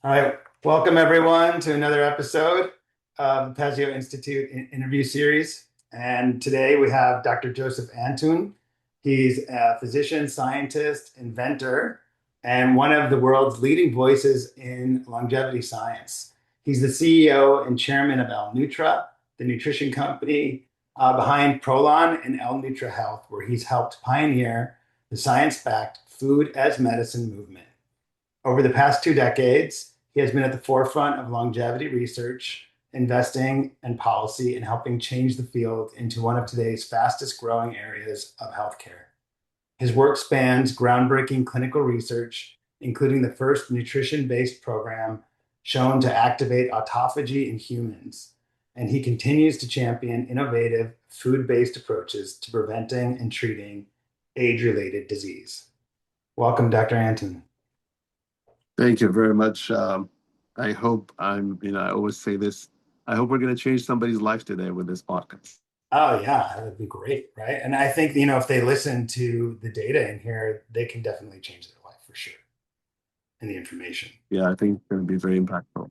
All right, welcome everyone to another episode of the Pazio Institute interview series. And today we have Dr. Joseph Antoun. He's a physician, scientist, inventor, and one of the world's leading voices in longevity science. He's the CEO and chairman of L-Nutra, the nutrition company behind ProLon and L-Nutra Health, where he's helped pioneer the science-backed food as medicine movement. Over the past 2 decades, he has been at the forefront of longevity research, investing, and policy, and helping change the field into one of today's fastest growing areas of healthcare. His work spans groundbreaking clinical research, including the first nutrition-based program shown to activate autophagy in humans, and he continues to champion innovative food-based approaches to preventing and treating age-related disease. Welcome, Dr. Anton. Thank you very much. I hope I always say this, I hope we're going to change somebody's life today with this podcast. Oh yeah, that would be great, right? And I think, if they listen to the data in here, they can definitely change their life for sure. And the information. Yeah, I think it's going to be very impactful.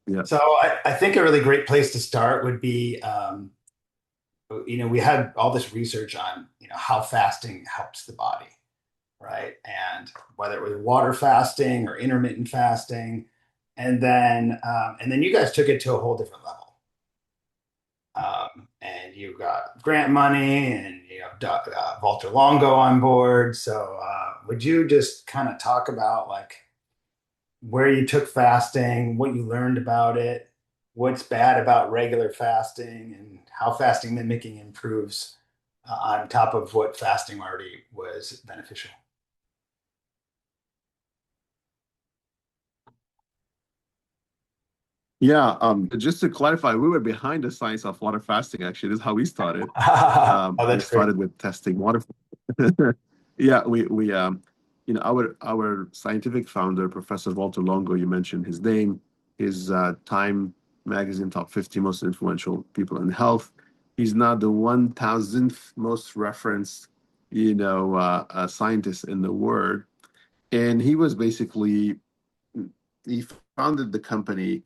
Yeah. So I think a really great place to start would be, we had all this research on, how fasting helps the body, right? And whether it was water fasting or intermittent fasting, and then you guys took it to a whole different level. And you got grant money and you have Walter Longo on board. So would you just kind of talk about like where you took fasting, what you learned about it, what's bad about regular fasting, and how fasting mimicking improves on top of what fasting already was beneficial? Yeah, just to clarify, we were behind the science of water fasting, actually. This is how we started. Oh, We that's great. started with testing water. Yeah, our scientific founder, Professor Walter Longo, you mentioned his name, is Time Magazine top 50 most influential people in health. He's now the 1,000th most referenced, scientist in the world. And he founded the company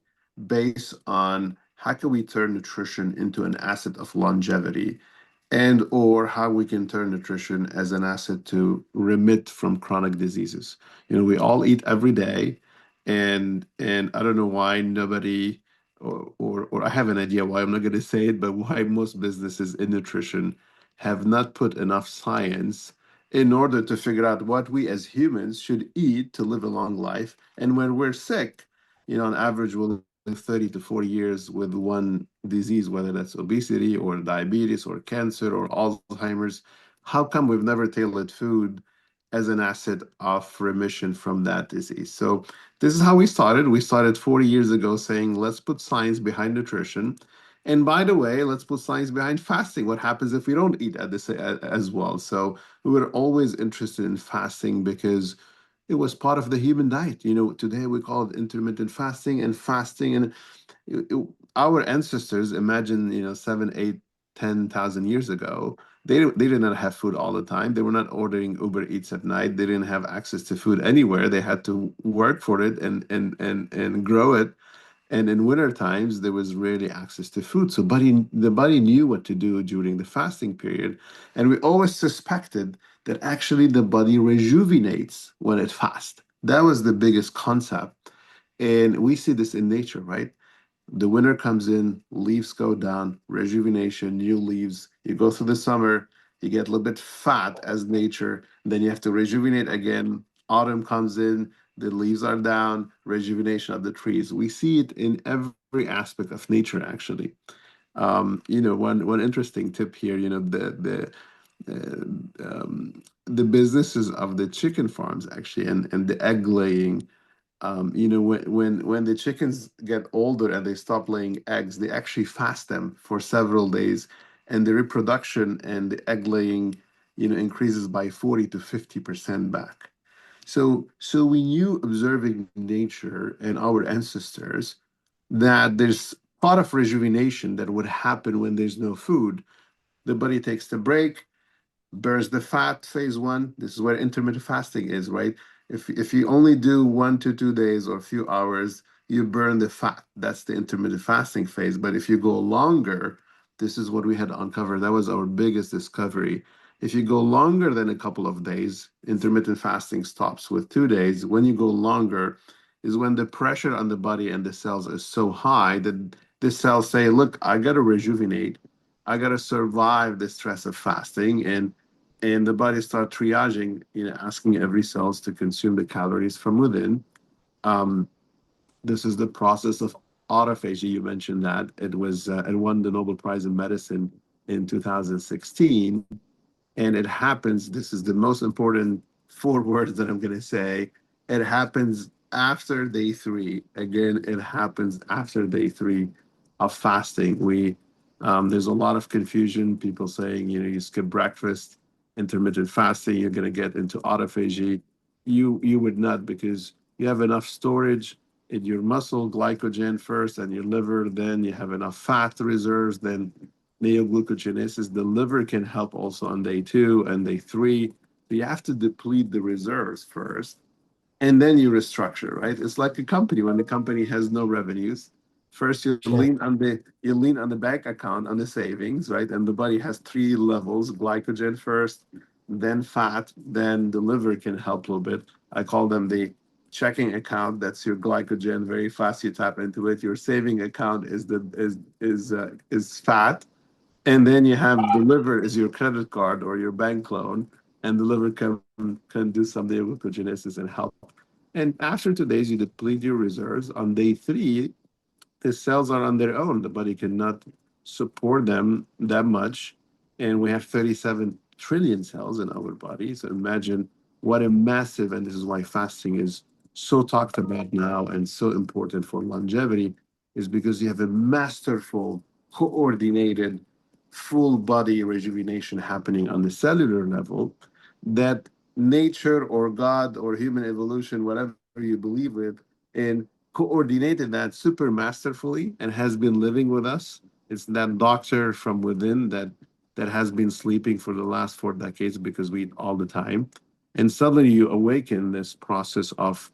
based on how can we turn nutrition into an asset of longevity and or how we can turn nutrition as an asset to remit from chronic diseases. We all eat every day, and I don't know why nobody or I have an idea why, I'm not going to say it, but why most businesses in nutrition have not put enough science in order to figure out what we as humans should eat to live a long life. And when we're sick, on average, we'll live 30 to 40 years with one disease, whether that's obesity or diabetes or cancer or Alzheimer's. How come we've never tailored food as an asset of remission from that disease? So this is how we started. We started 40 years ago saying, let's put science behind nutrition. And by the way, let's put science behind fasting. What happens if we don't eat at this as well? So we were always interested in fasting because it was part of the human diet. Today we call it intermittent fasting and fasting. And our ancestors, imagine, 7, 8, 10,000 years ago, they did not have food all the time. They were not ordering Uber Eats at night. They didn't have access to food anywhere. They had to work for it and grow it. And in winter times, there was rarely access to food. So the body knew what to do during the fasting period. And we always suspected that actually the body rejuvenates when it fasts. That was the biggest concept. And we see this in nature, right? The winter comes in, leaves go down, rejuvenation, new leaves. You go through the summer, you get a little bit fat as nature, then you have to rejuvenate again. Autumn comes in, the leaves are down, rejuvenation of the trees. We see it in every aspect of nature, actually. One interesting tip here, the businesses of the chicken farms actually and the egg laying. When the chickens get older and they stop laying eggs, they actually fast them for several days, and the reproduction and the egg laying, increases by 40 to 50% back. So we knew, observing nature and our ancestors, that there's part of rejuvenation that would happen when there's no food. The body takes the break, burns the fat, phase one. This is where intermittent fasting is, right? If you only do 1 to 2 days or a few hours, you burn the fat. That's the intermittent fasting phase. But if you go longer, this is what we had uncovered. That was our biggest discovery. If you go longer than a couple of days, intermittent fasting stops with 2 days. When you go longer, is when the pressure on the body and the cells is so high that the cells say, "Look, I got to rejuvenate. I got to survive the stress of fasting," and the body start triaging, asking every cells to consume the calories from within. Um, this is the process of autophagy. You mentioned that it won the Nobel Prize in Medicine in 2016, and it happens. This is the most important 4 words that I'm going to say. It happens after day three. Again, it happens after day three of fasting. There's a lot of confusion. People saying, you skip breakfast, intermittent fasting, you're going to get into autophagy. You would not, because you have enough storage in your muscle, glycogen first, and your liver. Then you have enough fat reserves. Then neoglucogenesis, the liver can help also on day two and day three. So you have to deplete the reserves first, and then you restructure, right? It's like a company. When the company has no revenues, first Sure. you lean on the bank account, on the savings, right? And the body has three levels: glycogen first, then fat, then the liver can help a little bit. I call them the checking account. That's your glycogen. Very fast you tap into it. Your saving account is fat, and then you have the liver is your credit card or your bank loan, and the liver can do some glucogenesis and help. And after 2 days, you deplete your reserves. On day three, the cells are on their own. The body cannot support them that much. And we have 37 trillion cells in our body. So imagine what a massive, and this is why fasting is so talked about now and so important for longevity, is because you have a masterful, coordinated, full body rejuvenation happening on the cellular level that nature or God or human evolution, whatever you believe with, in coordinated that super masterfully and has been living with us. It's that doctor from within that has been sleeping for the last 4 decades because we eat all the time. And suddenly you awaken this process of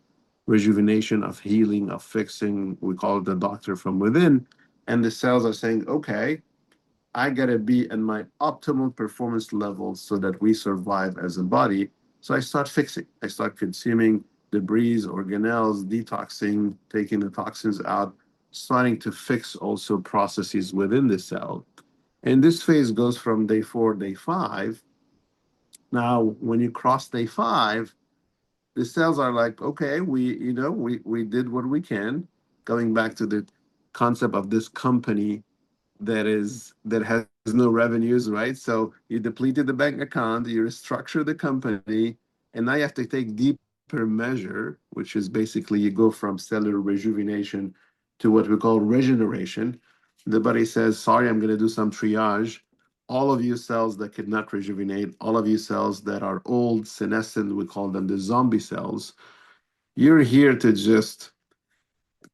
rejuvenation, of healing, of fixing. We call it the doctor from within. And the cells are saying, okay, I gotta be in my optimal performance level so that we survive as a body. So I start fixing. I start consuming debris, organelles, detoxing, taking the toxins out, starting to fix also processes within the cell. And this phase goes from day four, day five. Now, when you cross day five, the cells are like, okay, we did what we can. Going back to the concept of this company that has no revenues, right? So you depleted the bank account, you restructure the company, and now you have to take deeper measure, which is basically you go from cellular rejuvenation to what we call regeneration. The body says, sorry, I'm going to do some triage. All of you cells that could not rejuvenate, all of you cells that are old, senescent, we call them the zombie cells, you're here to just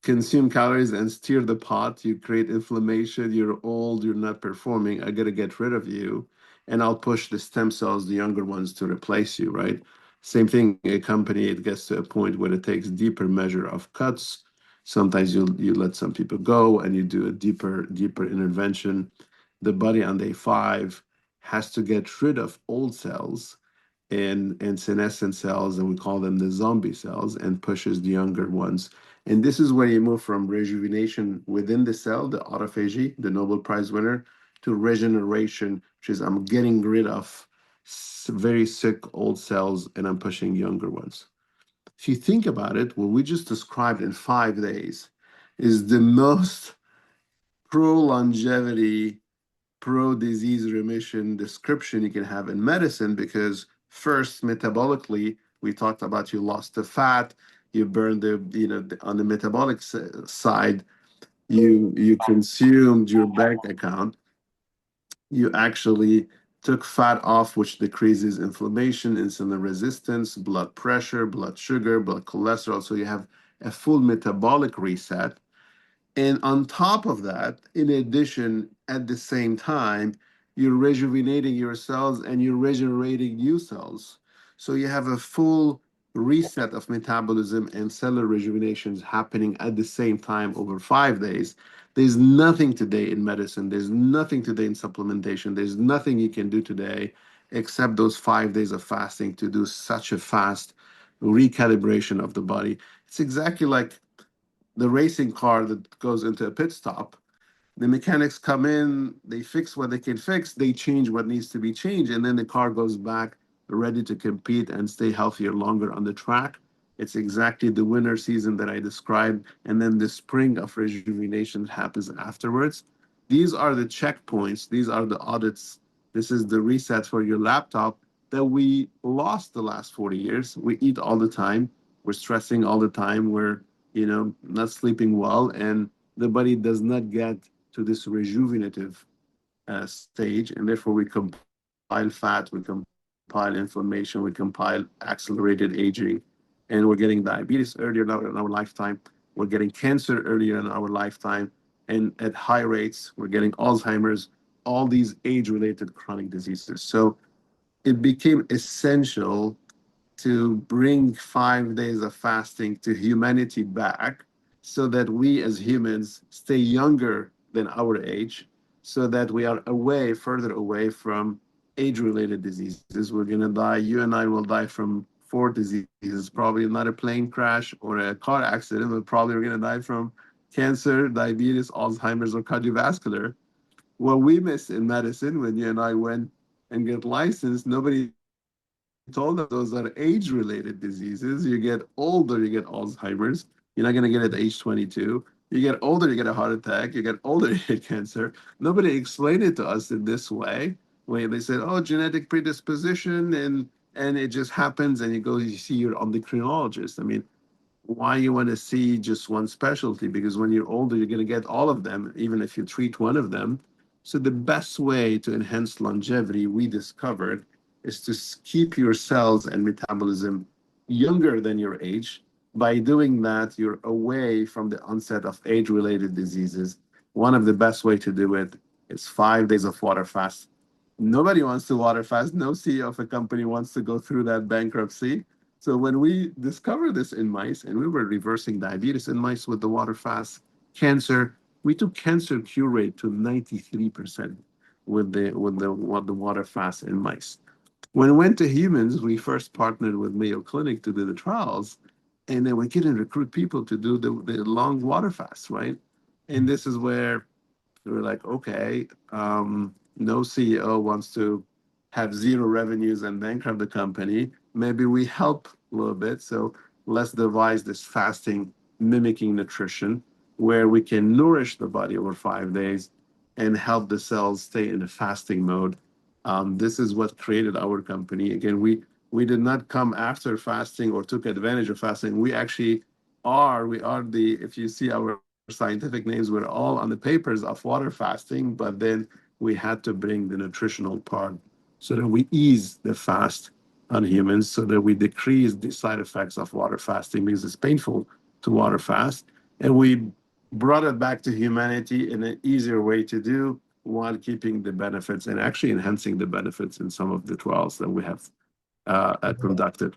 consume calories and steer the pot. You create inflammation. You're old. You're not performing. I got to get rid of you. And I'll push the stem cells, the younger ones, to replace you, right? Same thing, a company, it gets to a point where it takes deeper measure of cuts. Sometimes you let some people go and you do a deeper intervention. The body on day five has to get rid of old cells and senescent cells, and we call them the zombie cells, and pushes the younger ones. And this is where you move from rejuvenation within the cell, the autophagy, the Nobel Prize winner, to regeneration, which is I'm getting rid of very sick old cells and I'm pushing younger ones. If you think about it, what we just described in 5 days is the most pro longevity, pro disease remission description you can have in medicine, because first, metabolically, we talked about you lost the fat, you burned on the metabolic side, you consumed your bank account, you actually took fat off, which decreases inflammation, insulin resistance, blood pressure, blood sugar, blood cholesterol. So you have a full metabolic reset. And on top of that, in addition, at the same time, you're rejuvenating your cells and you're regenerating new cells. So you have a full reset of metabolism and cellular rejuvenation is happening at the same time over 5 days. There's nothing today in medicine, there's nothing today in supplementation, there's nothing you can do today except those 5 days of fasting to do such a fast recalibration of the body. It's exactly like the racing car that goes into a pit stop. The mechanics come in, they fix what they can fix, they change what needs to be changed, and then the car goes back ready to compete and stay healthier longer on the track. It's exactly the winter season that I described, and then the spring of rejuvenation happens afterwards. These are the checkpoints, these are the audits. This is the reset for your laptop that we lost the last 40 years. We eat all the time, we're stressing all the time, we're not sleeping well, and the body does not get to this rejuvenative stage, and therefore we compile fat, we compile inflammation, we compile accelerated aging, and we're getting diabetes earlier in our lifetime. We're getting cancer earlier in our lifetime, and at high rates, we're getting Alzheimer's, all these age-related chronic diseases. So it became essential to bring 5 days of fasting to humanity back so that we as humans stay younger than our age, so that we are further away from age related diseases. We're going to die, you and I will die from four diseases, probably not a plane crash or a car accident, but probably we're going to die from cancer, diabetes, Alzheimer's, or cardiovascular. What we missed in medicine when you and I went and get licensed, nobody told them those are age-related diseases. You get older, you get Alzheimer's. You're not going to get it at age 22. You get older, you get a heart attack. You get older, you get cancer. Nobody explained it to us in this way. Where they said, "Oh, genetic predisposition, and it just happens." And you go, you see your endocrinologist. I mean, why you want to see just one specialty? Because when you're older, you're going to get all of them, even if you treat one of them. So the best way to enhance longevity, we discovered, is to keep your cells and metabolism younger than your age. By doing that, you're away from the onset of age-related diseases. One of the best way to do it is 5 days of water fast. Nobody wants to water fast. No CEO of a company wants to go through that bankruptcy. So when we discovered this in mice, and we were reversing diabetes in mice with the water fast, cancer, we took cancer cure rate to 93% with the water fast in mice. When we went to humans, we first partnered with Mayo Clinic to do the trials, and then we couldn't recruit people to do the long water fast, right? And this is where we were like, okay, no CEO wants to have zero revenues and bankrupt the company. Maybe we help a little bit. So let's devise this fasting mimicking nutrition where we can nourish the body over 5 days and help the cells stay in a fasting mode. This is what created our company. Again, we did not come after fasting or took advantage of fasting. We are the, if you see our scientific names, were all on the papers of water fasting, but then we had to bring the nutritional part so that we ease the fast on humans, so that we decrease the side effects of water fasting because it's painful to water fast. And we brought it back to humanity in an easier way to do while keeping the benefits and actually enhancing the benefits in some of the trials that we have conducted.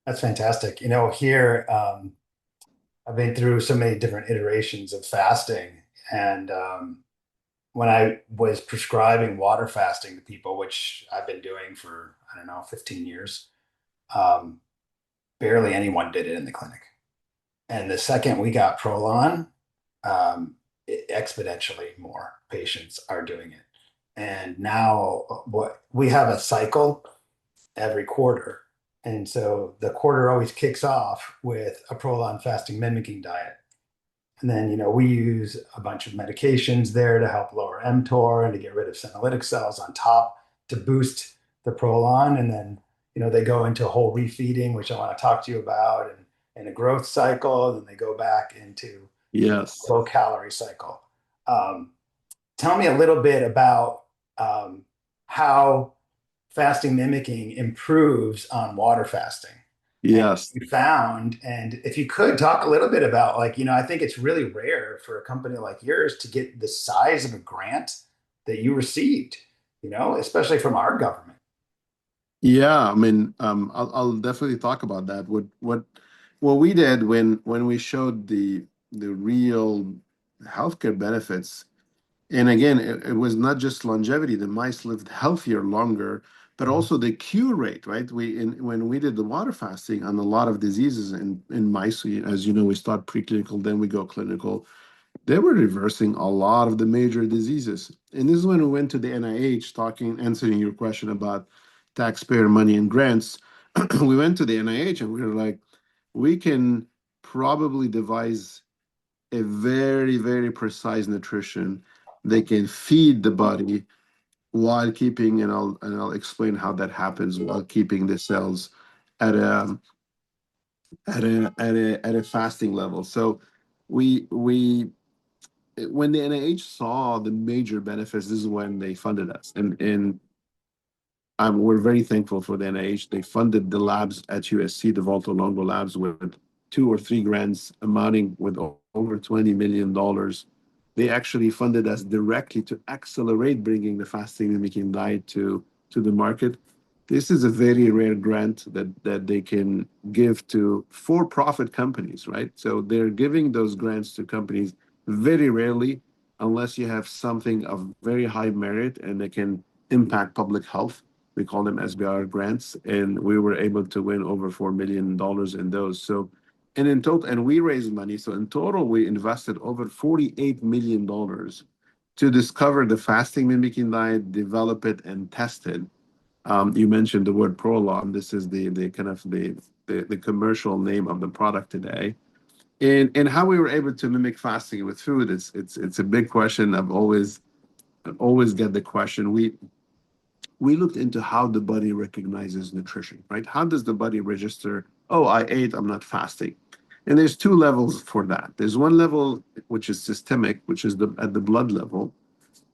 That's fantastic. Here, I've been through so many different iterations of fasting. And when I was prescribing water fasting to people, which I've been doing for, I don't know, 15 years, um, barely anyone did it in the clinic. And the second we got ProLon, exponentially more patients are doing it. And now what we have a cycle every quarter. And so the quarter always kicks off with a ProLon Fasting Mimicking Diet. And then, we use a bunch of medications there to help lower mTOR and to get rid of senolytic cells on top to boost the ProLon. And then, they go into whole refeeding, which I want to talk to you about, and a growth cycle. And then they go back into Yes. low calorie cycle. Um, Tell me a little bit about how fasting mimicking improves on water fasting and Yes. you found, and if you could talk a little bit about, like, I think it's really rare for a company like yours to get the size of a grant that you received, especially from our government. Yeah, I mean, I'll definitely talk about that. What we did when we showed the real healthcare benefits, and again, it was not just longevity. The mice lived healthier longer, but also the cure rate, right? When we did the water fasting on a lot of diseases in mice, as you know, we start preclinical, then we go clinical. They were reversing a lot of the major diseases. And this is when we went to the NIH answering your question about taxpayer money and grants. We went to the NIH and we were like, we can probably devise a very, very precise nutrition. They can feed the body while keeping, and I'll explain how that happens while keeping the cells at a fasting level. So we when the NIH saw the major benefits, this is when they funded us. And we're very thankful for the NIH. They funded the labs at USC, the Volta Longo labs, with 2 or 3 grants amounting with over $20 million. They actually funded us directly to accelerate bringing the fasting mimicking diet to the market. This is a very rare grant that they can give to for-profit companies, right? So they're giving those grants to companies very rarely, unless you have something of very high merit and they can impact public health. We call them SBR grants, and we were able to win over $4 million in those. So, and in total, and we raised money. So in total, we invested over $48 million to discover the fasting mimicking diet, develop it, and test it. You mentioned the word ProLon. This is the kind of the commercial name of the product today. And how we were able to mimic fasting with food, it's a big question. I've always get the question. We looked into how the body recognizes nutrition, right? How does the body register, oh, I ate, I'm not fasting? And there's two levels for that. There's one level which is systemic, which is at the blood level.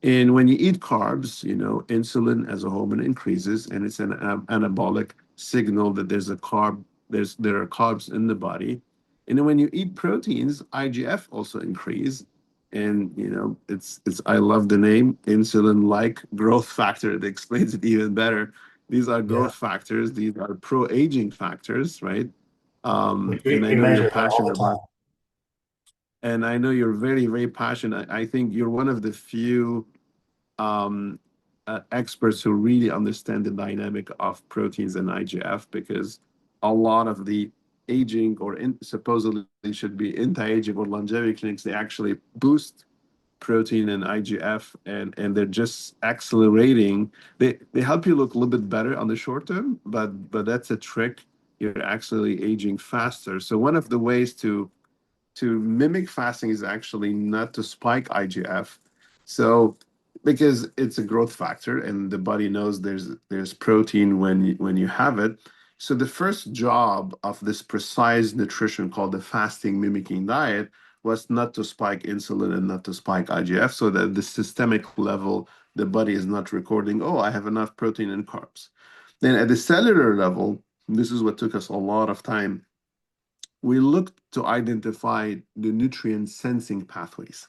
And when you eat carbs, insulin as a hormone increases, and it's an anabolic signal that there are carbs in the body. And then when you eat proteins, IGF also increase. And it's I love the name insulin-like growth factor. It explains it even better. These are Yeah, growth factors. These are pro-aging factors, right? which And I we know you're measure that all passionate the time. about, and I know you're very, very passionate. I think you're one of the few um, experts who really understand the dynamic of proteins and IGF, because a lot of the aging or supposedly should be anti-aging or longevity clinics, they actually boost protein and IGF, and they're just accelerating. They help you look a little bit better on the short term, but that's a trick. You're actually aging faster. So one of the ways to mimic fasting is actually not to spike IGF. So because it's a growth factor and the body knows there's protein when you have it. So the first job of this precise nutrition called the fasting mimicking diet was not to spike insulin and not to spike IGF, so that the systemic level the body is not recording, oh, I have enough protein and carbs. Then at the cellular level, this is what took us a lot of time. We looked to identify the nutrient sensing pathways.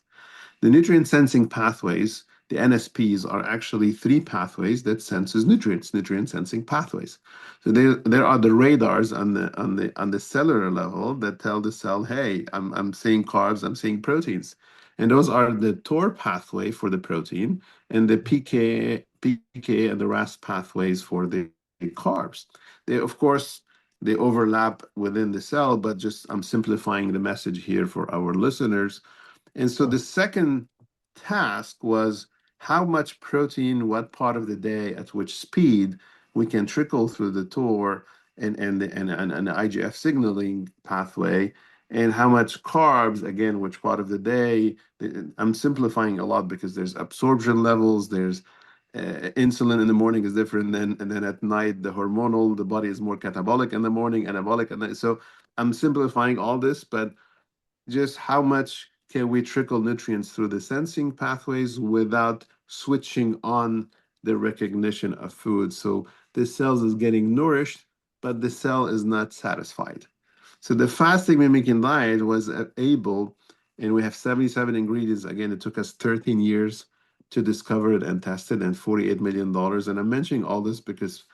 The nutrient sensing pathways, the NSPs, are actually three pathways that senses nutrients, nutrient sensing pathways. So there are the radars on the cellular level that tell the cell, hey, I'm seeing carbs, I'm seeing proteins. And those are the TOR pathway for the protein and the PK and the RAS pathways for the carbs. Of course, they overlap within the cell, but just I'm simplifying the message here for our listeners. And so the second task was how much protein, what part of the day, at which speed we can trickle through the TOR and the IGF signaling pathway, and how much carbs, again, which part of the day. I'm simplifying a lot because there's absorption levels, there's insulin in the morning is different than, and then at night the hormonal, the body is more catabolic in the morning, anabolic at night. So I'm simplifying all this, but just how much can we trickle nutrients through the sensing pathways without switching on the recognition of food. So the cells is getting nourished, but the cell is not satisfied. So the fasting mimicking diet was able, and we have 77 ingredients. Again, it took us 13 years to discover it and test it, and $48 million. And I'm mentioning all this because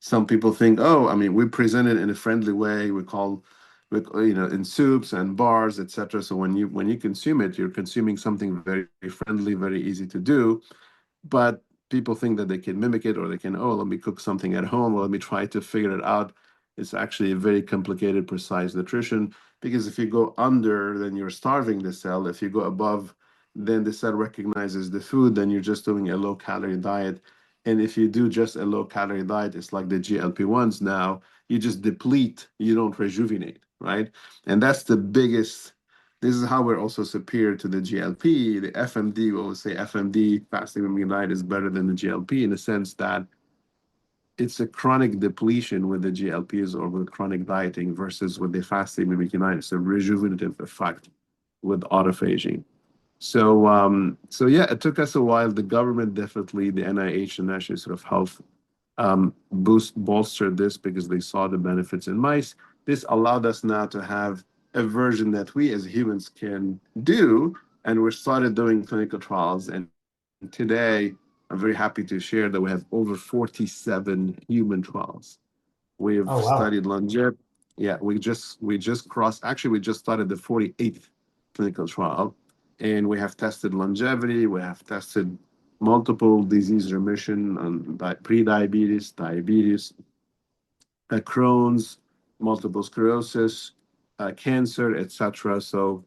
Some people think, oh, I mean, we present it in a friendly way. We call, in soups and bars, etc. So when you consume it, you're consuming something very friendly, very easy to do. But people think that they can mimic it, or they can, oh, let me cook something at home, or let me try to figure it out. It's actually a very complicated, precise nutrition, because if you go under, then you're starving the cell. If you go above, then the cell recognizes the food, then you're just doing a low calorie diet. And if you do just a low calorie diet, it's like the GLP-1s now, you just deplete, you don't rejuvenate, right? And that's the biggest. This is how we're also superior to the GLP. The FMD, we always say FMD, fasting mimicking diet, is better than the GLP in the sense that it's a chronic depletion with the GLPs or with chronic dieting versus with the fasting mimicking diet. It's a rejuvenative effect with autophagy. So yeah, it took us a while. The government definitely, the NIH, the National Institute of Health, bolstered this because they saw the benefits in mice. This allowed us now to have a version that we as humans can do, and we started doing clinical trials. And today, I'm very happy to share that we have over 47 human trials. We've Oh, wow. studied longevity. Yeah, we just crossed. Actually, we just started the 48th clinical trial, and we have tested longevity. We have tested multiple disease remission on pre-diabetes, diabetes, Crohn's, multiple sclerosis, cancer, etc. So,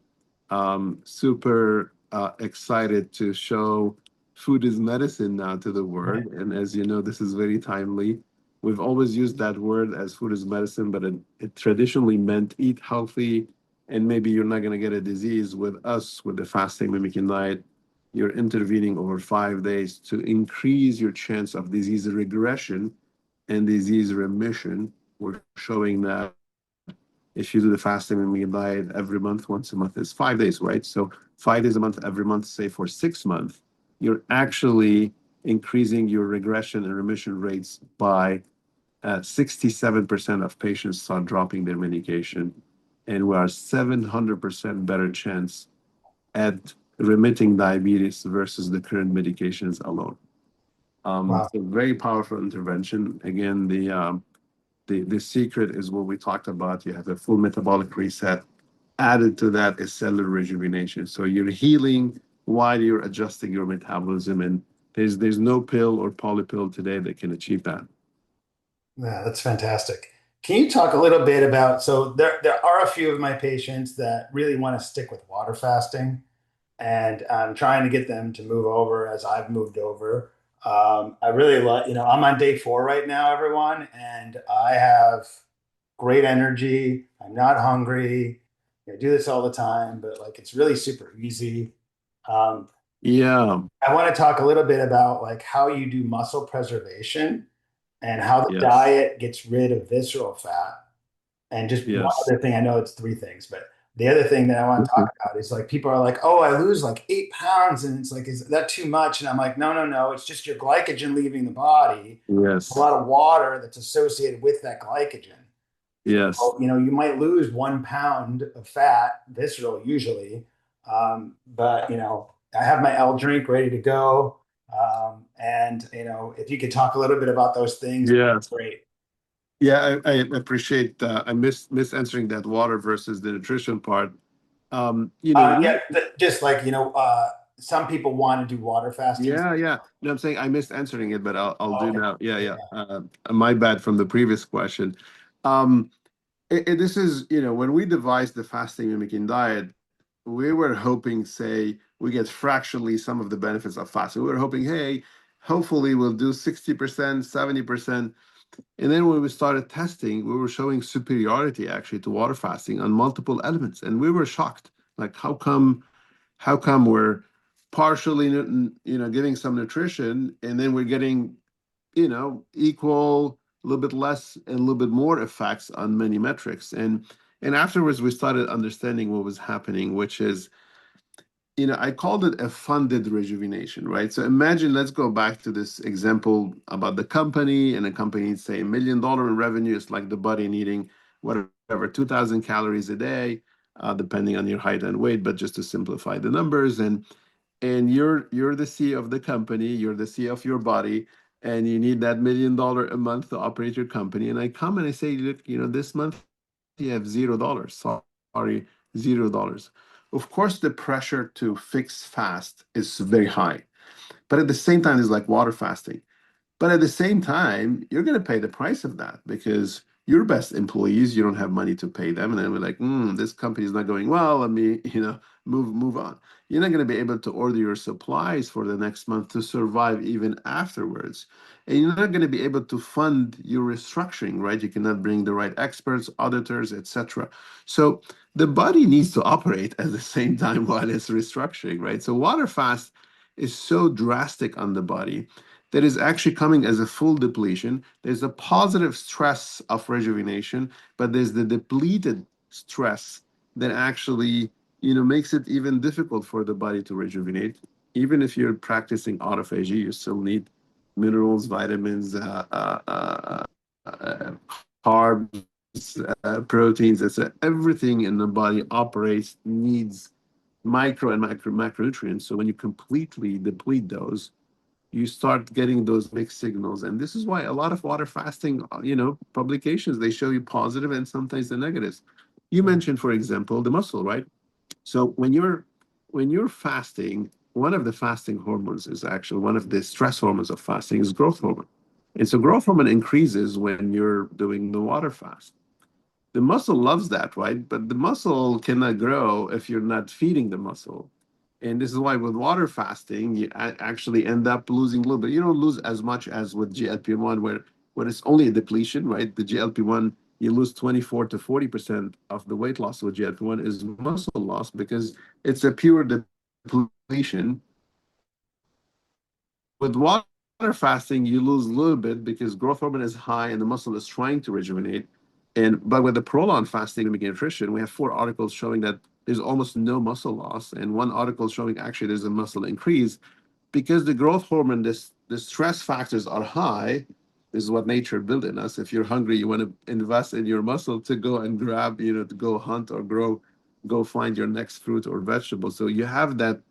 super excited to show food is medicine now to the Right. world. And as you know, this is very timely. We've always used that word as food is medicine, but it traditionally meant eat healthy and maybe you're not going to get a disease. With us, with the fasting mimicking diet, you're intervening over 5 days to increase your chance of disease regression and disease remission. We're showing that if you do the fasting and diet every month, once a month is 5 days, right? So 5 days a month, every month, say for 6 months, you're actually increasing your regression and remission rates by 67% of patients start dropping their medication. And we are 700% better chance at remitting diabetes versus the current medications alone. Wow. So very powerful intervention. Again, the secret is what we talked about. You have a full metabolic reset. Added to that is cellular rejuvenation. So you're healing while you're adjusting your metabolism, and there's no pill or polypill today that can achieve that. Yeah, that's fantastic. Can you talk a little bit about, so there are a few of my patients that really want to stick with water fasting, and I'm trying to get them to move over as I've moved over. I really like, I'm on day 4 right now, everyone, and I have great energy. I'm not hungry. I do this all the time, but like it's really super easy. Um, Yeah. I want to talk a little bit about like how you do muscle preservation and how the Yes. diet gets rid of visceral fat. And just one Yes. other thing, I know it's 3 things, but the other thing that I want to talk Mhm. about is like people are like, oh, I lose like 8 pounds. And it's like, is that too much? And I'm like, no, no, no. It's just your glycogen leaving the body. A Yes. lot of water that's associated with that glycogen. Yes. So, you might lose 1 pound of fat, visceral usually. But, I have my L drink ready to go. And, if you could talk a little bit about those things, Yes. great. Yeah, I appreciate I miss answering that water versus the nutrition part. Yeah, We just like, some people want to do water fasting. yeah. No, I'm saying I missed answering it, but I'll do Okay. now. Yeah, Yeah. yeah. My bad from the previous question. Um, this is, when we devised the fasting mimicking diet, we were hoping, say, we get fractionally some of the benefits of fasting. We were hoping, hey, hopefully we'll do 60%, 70%. And then when we started testing, we were showing superiority actually to water fasting on multiple elements. And we were shocked. Like, how come we're partially, giving some nutrition and then we're getting, equal, a little bit less and a little bit more effects on many metrics. And afterwards we started understanding what was happening, which is, I called it a funded rejuvenation, right? So imagine, let's go back to this example about the company, and a company needs, say, $1 million in revenue. It's like the body needing whatever, 2,000 calories a day, depending on your height and weight, but just to simplify the numbers. And you're the CEO of the company, you're the CEO of your body. and you need that $1 million a month to operate your company. And I come and I say, look, this month you have $0. Sorry, $0. Of course, the pressure to fix fast is very high. But at the same time, it's like water fasting. But at the same time, you're going to pay the price of that because your best employees, you don't have money to pay them. And then we're like, this company is not going well. Let me, move on. You're not going to be able to order your supplies for the next month to survive even afterwards. And you're not going to be able to fund your restructuring, right? You cannot bring the right experts, auditors, etc. So the body needs to operate at the same time while it's restructuring, right? So water fast is so drastic on the body that is actually coming as a full depletion. There's a positive stress of rejuvenation, but there's the depleted stress that actually, makes it even difficult for the body to rejuvenate. Even if you're practicing autophagy, you still need minerals, vitamins, uh, carbs, proteins, etc. Everything in the body operates, needs micro and macronutrients. So when you completely deplete those, you start getting those mixed signals. And this is why a lot of water fasting, publications, they show you positive and sometimes the negatives. You mentioned, for example, the muscle, right? So when you're fasting, one of the fasting hormones is actually one of the stress hormones of fasting is growth hormone. And so growth hormone increases when you're doing the water fast. The muscle loves that, right? But the muscle cannot grow if you're not feeding the muscle. And this is why with water fasting, you actually end up losing a little bit. You don't lose as much as with GLP-1, where when it's only a depletion, right? The GLP-1, you lose 24 to 40% of the weight loss with GLP-1 is muscle loss because it's a pure depletion. With water fasting, you lose a little bit because growth hormone is high and the muscle is trying to rejuvenate. But with the ProLon fasting mimicking nutrition, we have 4 articles showing that there's almost no muscle loss, and one article showing actually there's a muscle increase because the growth hormone, the stress factors are high. This is what nature built in us. If you're hungry, you want to invest in your muscle to go and grab, to go hunt or go find your next fruit or vegetable. So you have that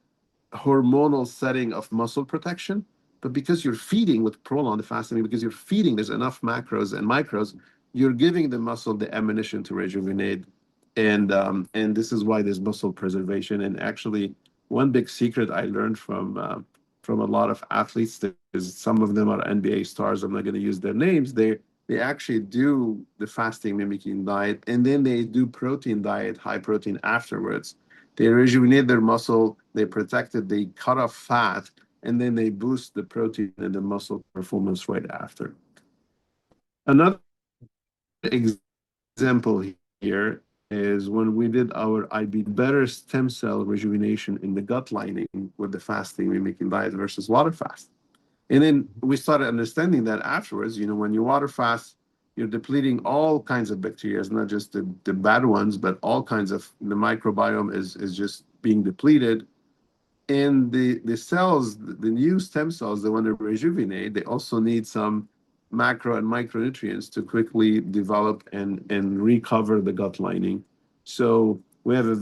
hormonal setting of muscle protection. But because you're feeding with prolonged fasting, because you're feeding, there's enough macros and micros, you're giving the muscle the ammunition to rejuvenate. And this is why there's muscle preservation. And actually, one big secret I learned from a lot of athletes is some of them are NBA stars. I'm not going to use their names. They actually do the fasting mimicking diet, and then they do protein diet, high protein afterwards. They rejuvenate their muscle, they protect it, they cut off fat, and then they boost the protein and the muscle performance right after. Another example here is when we did our IB, better stem cell rejuvenation in the gut lining with the fasting mimicking diet versus water fast. And then we started understanding that afterwards, when you water fast, you're depleting all kinds of bacteria, not just the bad ones, but all kinds of the microbiome is just being depleted. And the cells, the new stem cells, they want to rejuvenate, they also need some macro and micronutrients to quickly develop and recover the gut lining. So we have a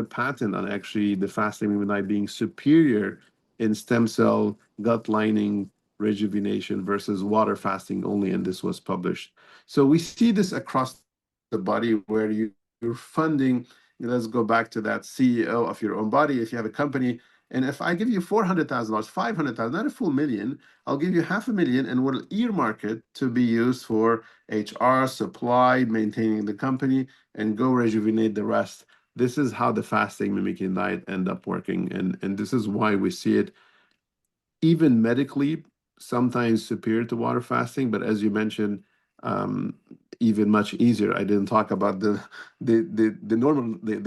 patent on actually the fasting midnight being superior in stem cell gut lining rejuvenation versus water fasting only, and this was published. So we see this across the body where you're funding. Let's go back to that CEO of your own body. If you have a company, and if I give you $400,000, 500,000, not a full million, I'll give you 500,000 and we'll earmark it to be used for HR, supply, maintaining the company, and go rejuvenate the rest. This is how the fasting mimicking diet end up working. And this is why we see it even medically, sometimes superior to water fasting, but as you mentioned, um, even much easier. I didn't talk about the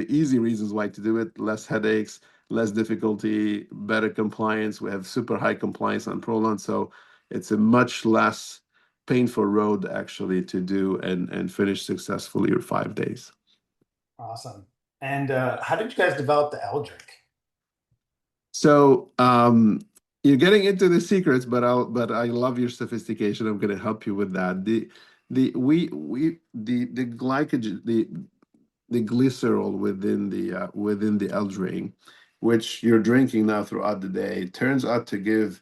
easy reasons why to do it: less headaches, less difficulty, better compliance. We have super high compliance on ProLon, so it's a much less painful road actually to do and finish successfully your 5 days. Awesome. And how did you guys develop the L drink? So you're getting into the secrets, but I love your sophistication. I'm going to help you with that. The glycogen the glycerol within the L drink, which you're drinking now throughout the day, turns out to give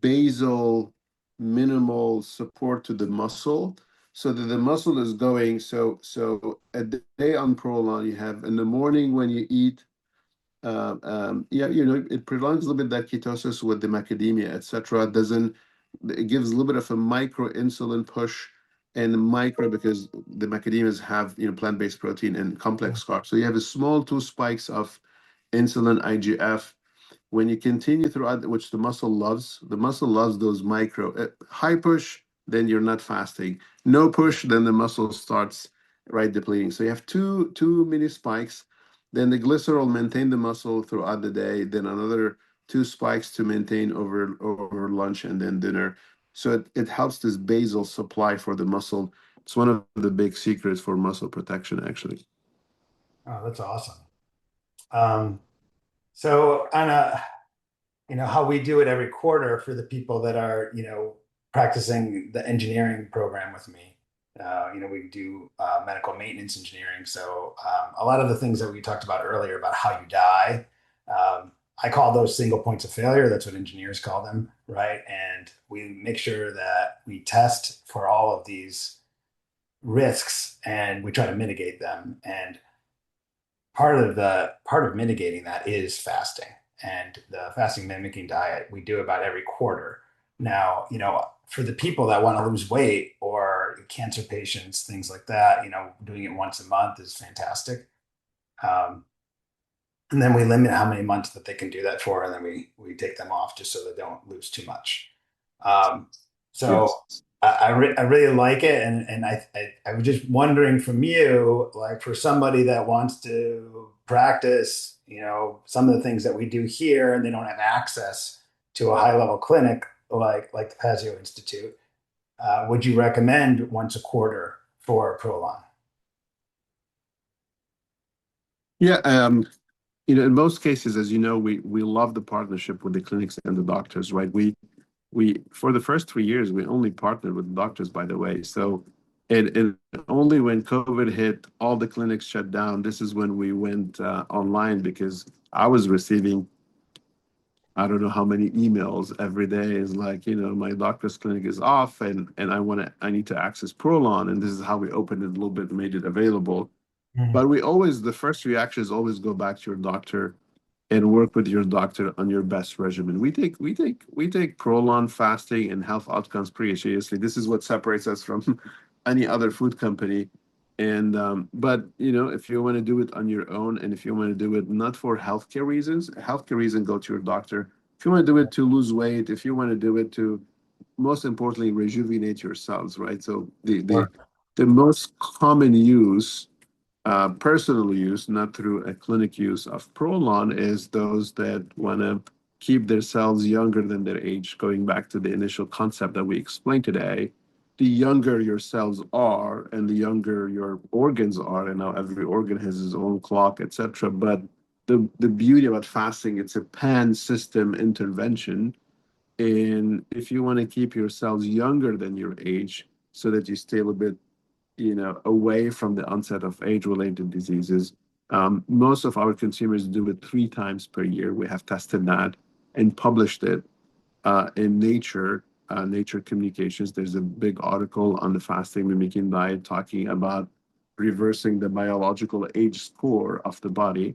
basal minimal support to the muscle so that the muscle is going. So a day on Prolon, you have in the morning when you eat, yeah, it prolongs a little bit that ketosis with the macadamia, etc. Doesn't It gives a little bit of a micro insulin push and micro because the macadamias have plant-based protein and complex carbs. So you have a small two spikes of insulin IGF when you continue throughout, which the muscle loves those micro high push, then you're not fasting. No push, then the muscle starts right depleting. So you have two mini spikes. Then the glycerol maintain the muscle throughout the day. Then another two spikes to maintain over lunch and then dinner. So it helps this basal supply for the muscle. It's one of the big secrets for muscle protection, actually. Oh, that's awesome. Um, so on a, how we do it every quarter for the people that are, practicing the engineering program with me. We do medical maintenance engineering. So a lot of the things that we talked about earlier about how you die, I call those single points of failure. That's what engineers call them, right? And we make sure that we test for all of these risks and we try to mitigate them. And part of mitigating that is fasting, and the fasting mimicking diet we do about every quarter. Now, for the people that want to lose weight or cancer patients, things like that, doing it once a month is fantastic. um, and then we limit how many months that they can do that for, and then we take them off just so they don't lose too much. Um, so Yes. I really like it, and I was just wondering from you, like for somebody that wants to practice, some of the things that we do here, and they don't have access to a high level clinic like the Pazio Institute, would you recommend once a quarter for Prolon? Yeah, in most cases, as you know, we love the partnership with the clinics and the doctors, right? We for the first 3 years we only partnered with doctors, by the way. So and only when COVID hit, all the clinics shut down. This is when we went online because I was receiving I don't know how many emails every day is like, my doctor's clinic is off and I need to access Prolon, and this is how we opened it a little bit, made it available. Mhm. But the first reaction is always go back to your doctor and work with your doctor on your best regimen. We take Prolon fasting and health outcomes pretty seriously. This is what separates us from any other food company. And but if you want to do it on your own, and if you want to do it not for healthcare reason, go to your doctor. If you want to do it to lose weight, if you want to do it to, most importantly, rejuvenate your cells, right? So the most common use, personal use, not through a clinic use of Prolon, is those that want to keep their cells younger than their age. Going back to the initial concept that we explained today, the younger your cells are and the younger your organs are, and now every organ has its own clock, etc. But the beauty about fasting, it's a pan system intervention. And if you want to keep your cells younger than your age so that you stay a little bit away from the onset of age-related diseases. Most of our consumers do it 3 times per year. We have tested that and published it in Nature Communications. There's a big article on the fasting mimicking diet talking about reversing the biological age score of the body.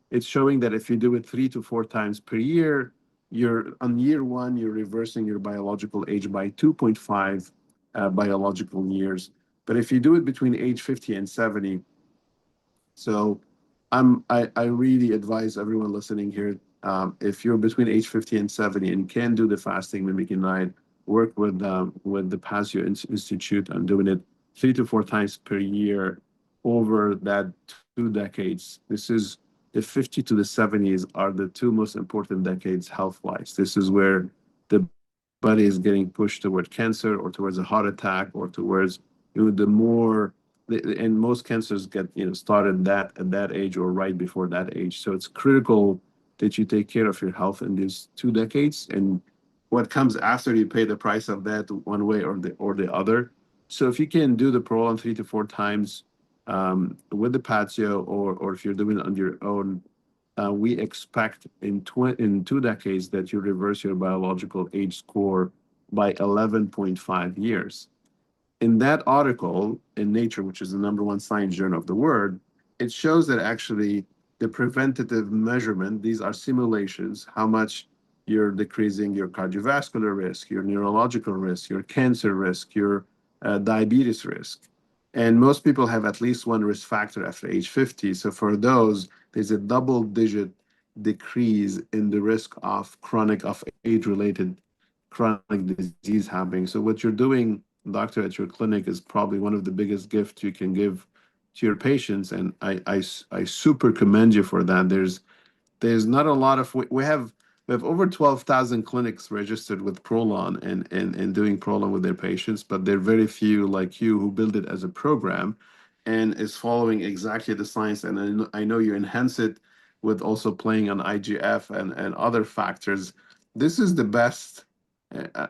It's showing that if you do it 3 to 4 times per year, you're on year one, you're reversing your biological age by 2.5 biological years. But if you do it between age 50 and 70, so I really advise everyone listening here, if you're between age 50 and 70 and can do the fasting mimicking diet, work with the Institute on doing it 3 to 4 times per year over that 2 decades. This is the 50 to the 70s are the two most important decades health-wise. This is where the body is getting pushed toward cancer or towards a heart attack or towards the more, and most cancers get started that at that age or right before that age. So it's critical that you take care of your health in these 2 decades, and what comes after, you pay the price of that one way or the other. So if you can do the Prolon 3 to 4 times with the Patio, or if you're doing it on your own, we expect in 2 decades that you reverse your biological age score by 11.5 years. In that article in Nature, which is the number one science journal of the world, it shows that actually the preventative measurement, these are simulations, how much you're decreasing your cardiovascular risk, your neurological risk, your cancer risk, your diabetes risk. And most people have at least one risk factor after age 50. So for those, there's a double digit decrease in the risk of age-related chronic disease happening. So what you're doing, doctor, at your clinic is probably one of the biggest gifts you can give to your patients. And I super commend you for that. There's not a lot of we have over 12,000 clinics registered with ProLon and doing ProLon with their patients, but there are very few like you who build it as a program and is following exactly the science. And I know you enhance it with also playing on IGF and other factors. This is the best.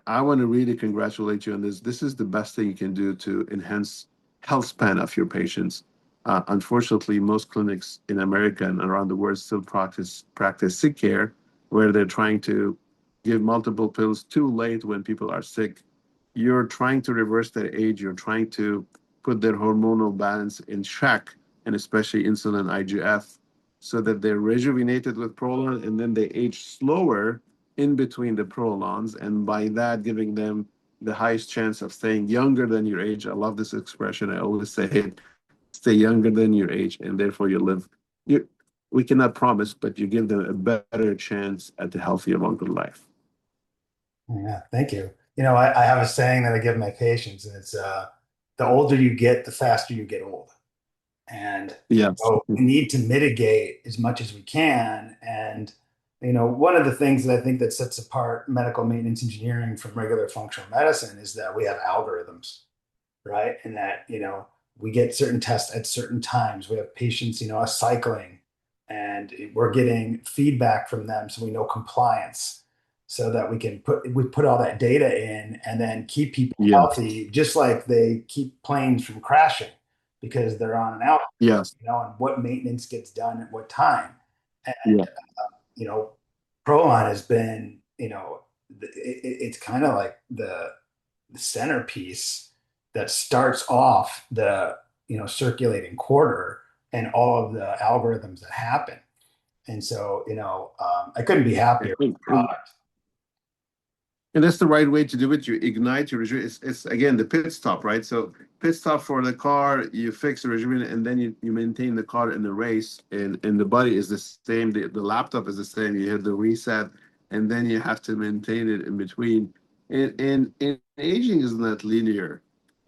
I want to really congratulate you on this. This is the best thing you can do to enhance health span of your patients. Unfortunately, most clinics in America and around the world still practice sick care, where they're trying to give multiple pills too late when people are sick. You're trying to reverse their age. You're trying to put their hormonal balance in check, and especially insulin IGF, so that they're rejuvenated with Prolon, and then they age slower in between the Prolons, and by that giving them the highest chance of staying younger than your age. I love this expression. I always say it, stay younger than your age, and therefore you live. You, we cannot promise, but you give them a better chance at a healthier, longer life. Yeah, thank you. I have a saying that I give my patients, and it's the older you get, the faster you get old. And Yes. we need to mitigate as much as we can. And one of the things that I think that sets apart medical maintenance engineering from regular functional medicine is that we have algorithms, right? And that, we get certain tests at certain times. We have patients, cycling, and we're getting feedback from them so we know compliance, so that we put all that data in and then keep people Yeah. healthy, just like they keep planes from crashing because they're on an algorithm, Yes. and what maintenance gets done at what time. And Yeah. you know, Prolon has been, it's kind of like the centerpiece that starts off the circulating quarter and all of the algorithms that happen. And so I couldn't be happier with the And product. And that's the right way to do it. You ignite your rejuvenate. It's again the pit stop, right? So pit stop for the car, you fix the rejuvenate, and then you maintain the car in the race. And the body is the same. The laptop is the same. You hit the reset, and then you have to maintain it in between. And aging is not linear.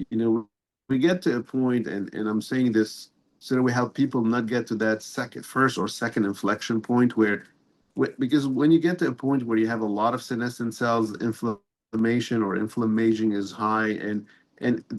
You know, we get to a point, and I'm saying this so that we help people not get to that first or second inflection point where because when you get to a point where you have a lot of senescent cells, inflammation or inflammation is high, and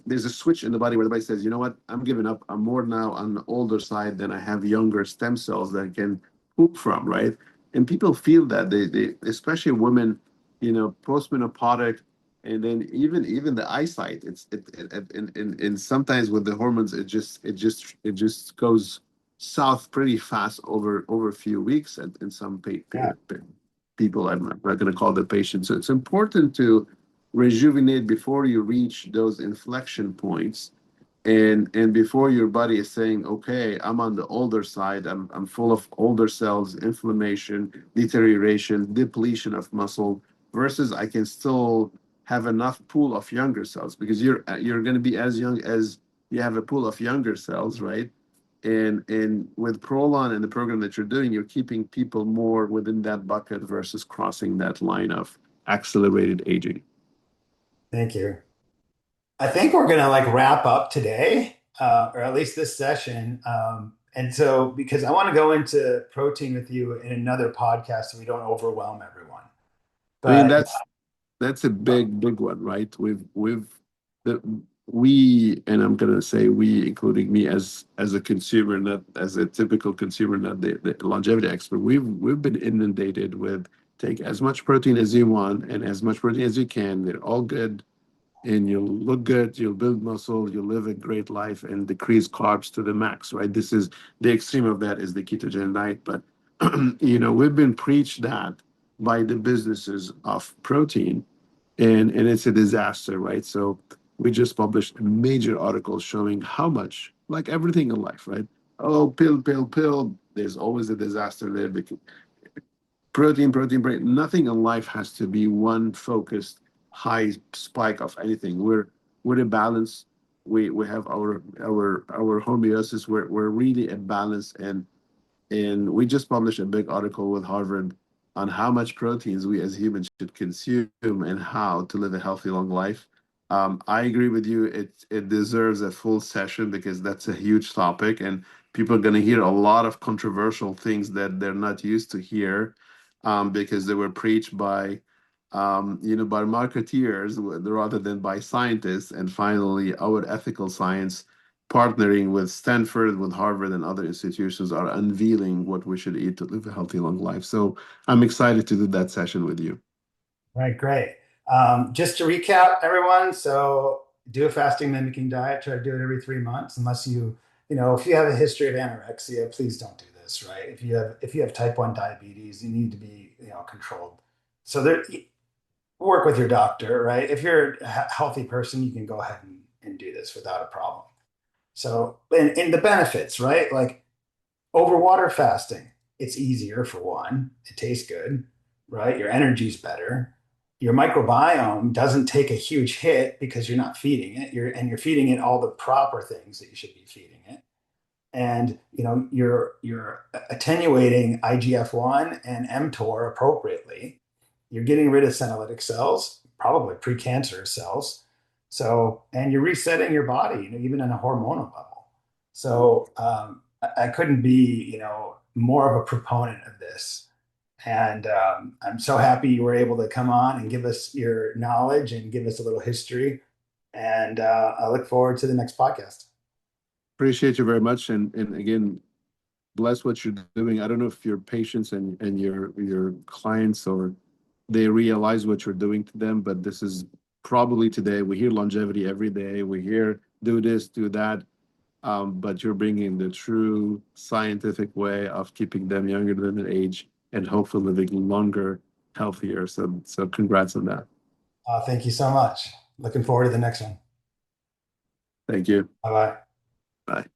there's a switch in the body where the body says, you know what, I'm giving up. I'm more now on the older side than I have younger stem cells that I can poop from, right? And people feel that they especially women, postmenopautic, and then even the eyesight. And sometimes with the hormones, it just goes south pretty fast over a few weeks, and some Yeah. people, I'm not going to call the patients. So it's important to rejuvenate before you reach those inflection points, and before your body is saying, okay, I'm on the older side, I'm full of older cells, inflammation, deterioration, depletion of muscle, versus I can still have enough pool of younger cells, because you're going to be as young as you have a pool of younger cells, right? And with Prolon and the program that you're doing, you're keeping people more within that bucket versus crossing that line of accelerated aging. Thank you. I think we're gonna like wrap up today, or at least this session. And so, because I want to go into protein with you in another podcast so we don't overwhelm everyone. I mean, But that's a big one, right? The we, and I'm gonna say we, including me as a consumer, not as a typical consumer, not the longevity expert. We've been inundated with take as much protein as you want and as much protein as you can. They're all good, and you'll look good, you'll build muscle, you'll live a great life, and decrease carbs to the max, right? This is the extreme of that is the ketogenic diet, but we've been preached that by the businesses of protein, and it's a disaster, right? So we just published a major article showing how much, like everything in life, right? Oh, pill, pill, pill. There's always a disaster there because protein, protein, protein. Nothing in life has to be one focused high spike of anything. We're a balance. We have our homeostasis. We're really a balance, and we just published a big article with Harvard on how much proteins we as humans should consume and how to live a healthy, long life. I agree with you. It deserves a full session because that's a huge topic, and people are going to hear a lot of controversial things that they're not used to hear, because they were preached by marketeers rather than by scientists. And finally, our ethical science partnering with Stanford, with Harvard, and other institutions are unveiling what we should eat to live a healthy, long life. So I'm excited to do that session with you. Right, great. Just to recap, everyone, so do a fasting mimicking diet. Try to do it every 3 months, unless if you have a history of anorexia, please don't do this, right? If you have type 1 diabetes, you need to be, controlled. So there, work with your doctor, right? If you're a healthy person, you can go ahead and do this without a problem. So, and the benefits, right? Like over water fasting, it's easier for one. It tastes good, right? Your energy's better. Your microbiome doesn't take a huge hit because you're not feeding it. You're feeding it all the proper things that you should be feeding it. And you're attenuating IGF-1 and mTOR appropriately. You're getting rid of senolytic cells, probably precancerous cells. So, and you're resetting your body, even in a hormonal level. So, I couldn't be, more of a proponent of this. And I'm so happy you were able to come on and give us your knowledge and give us a little history. And I look forward to the next podcast. Appreciate you very much. And again, bless what you're doing. I don't know if your patients and your clients or they realize what you're doing to them, but this is probably today. We hear longevity every day. We hear do this, do that. But you're bringing the true scientific way of keeping them younger than their age and hopefully living longer, healthier. So congrats on that. Thank you so much. Looking forward to the next one. Thank you. Bye bye. Bye.